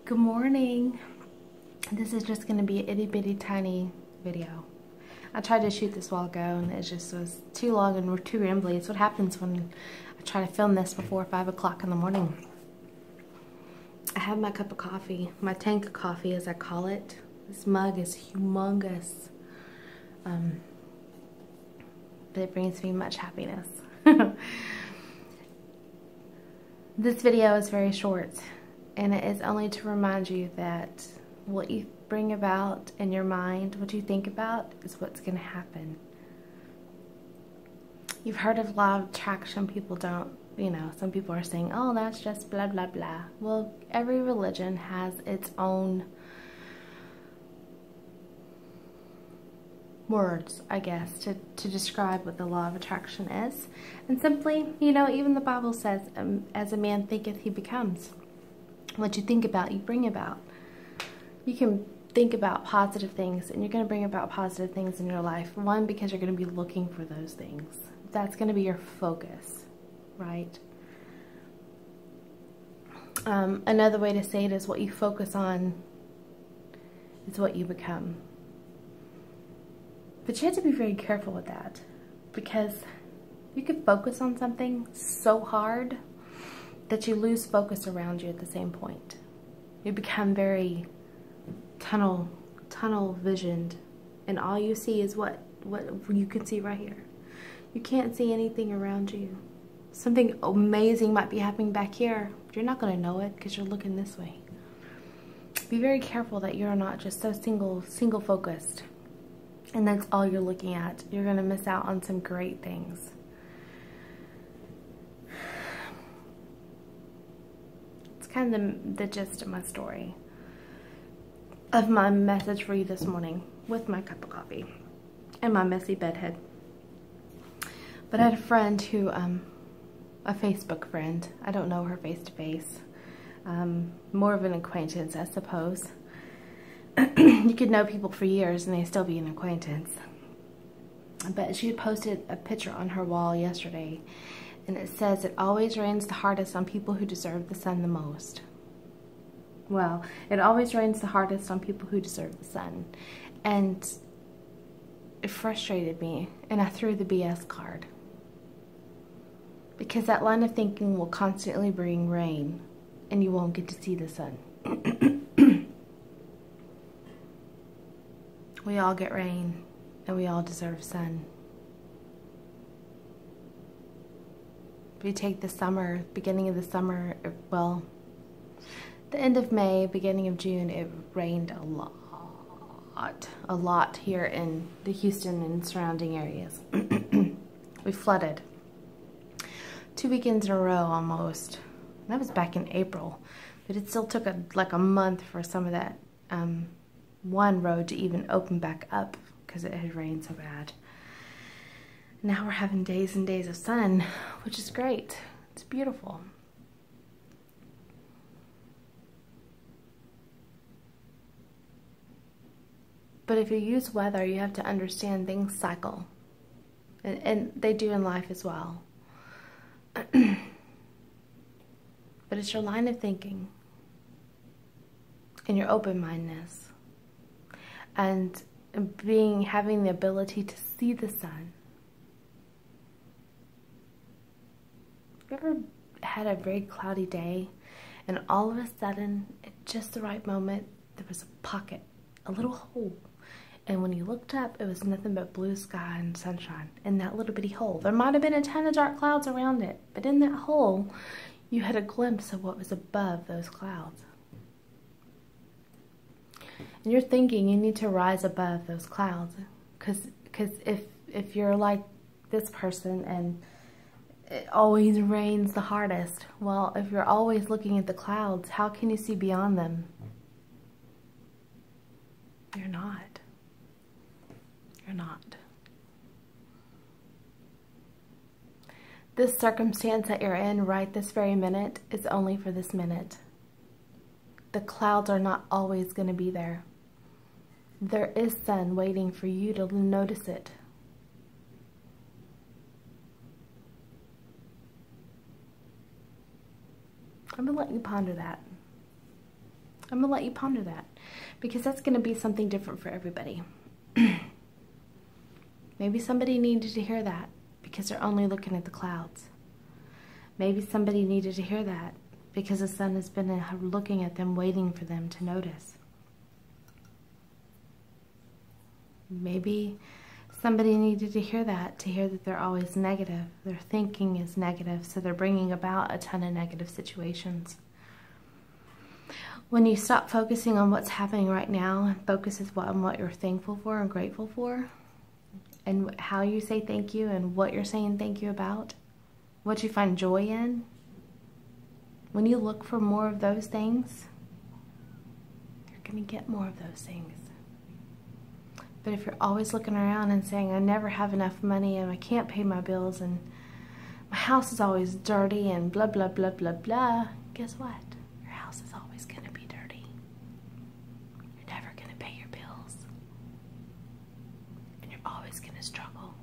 Good morning. This is just going to be an itty bitty tiny video. I tried to shoot this a while ago and it just was too long and too rambly. It's what happens when I try to film this before 5 o'clock in the morning. I have my cup of coffee, my tank of coffee as I call it. This mug is humongous. But it brings me much happiness. This video is very short. And it is only to remind you that what you bring about in your mind, what you think about, is what's going to happen. You've heard of law of attraction. People don't, some people are saying, oh, that's just blah, blah, blah. Well, every religion has its own words, I guess, to describe what the law of attraction is. And simply, even the Bible says, as a man thinketh, he becomes. What you think about, you bring about. You can think about positive things and you're going to bring about positive things in your life. One, because you're going to be looking for those things. That's going to be your focus, right? Another way to say it is what you focus on is what you become. But you have to be very careful with that, because you could focus on something so hard that you lose focus around you at the same point. You become very tunnel visioned, and all you see is what you can see right here. You can't see anything around you. Something amazing might be happening back here. You're not going to know it because you're looking this way. Be very careful that you're not just so single focused, and that's all you're looking at. You're going to miss out on some great things. Kind of the gist of my story, of my message for you this morning with my cup of coffee and my messy bedhead. But I had a friend who, a Facebook friend, I don't know her face to face, more of an acquaintance, I suppose. You could know people for years and they still be an acquaintance. But she had posted a picture on her wall yesterday. And it says, it always rains the hardest on people who deserve the sun the most. Well, it always rains the hardest on people who deserve the sun. And it frustrated me, and I threw the B.S card. Because that line of thinking will constantly bring rain, and you won't get to see the sun. We all get rain, and we all deserve sun. If you take the summer, beginning of the summer, well, the end of May, beginning of June, it rained a lot here in the Houston and surrounding areas. We flooded 2 weekends in a row almost. That was back in April, but it still took like a month for some of that one road to even open back up because it had rained so bad. Now we're having days and days of sun, which is great. It's beautiful. But if you use weather, you have to understand things cycle. And they do in life as well. But it's your line of thinking and your open-mindedness and having the ability to see the sun. You ever had a very cloudy day and all of a sudden, at just the right moment, there was a pocket, a little hole. And when you looked up, it was nothing but blue sky and sunshine in that little bitty hole. There might have been a ton of dark clouds around it, but in that hole, you had a glimpse of what was above those clouds. And you're thinking you need to rise above those clouds. Because if you're like this person and it always rains the hardest. Well, if you're always looking at the clouds, how can you see beyond them? You're not. You're not. This circumstance that you're in right this very minute is only for this minute. The clouds are not always going to be there. There is sun waiting for you to notice it. I'm going to let you ponder that. I'm going to let you ponder that, because that's going to be something different for everybody. Maybe somebody needed to hear that because they're only looking at the clouds. Maybe somebody needed to hear that because the sun has been looking at them, waiting for them to notice. Maybe somebody needed to hear that they're always negative. Their thinking is negative, so they're bringing about a ton of negative situations. When you stop focusing on what's happening right now and focus on what you're thankful for and grateful for, and how you say thank you and what you're saying thank you about, what you find joy in, when you look for more of those things, you're going to get more of those things. But if you're always looking around and saying, I never have enough money and I can't pay my bills and my house is always dirty and blah, blah, blah, blah, blah, guess what? Your house is always going to be dirty. You're never going to pay your bills. And you're always going to struggle.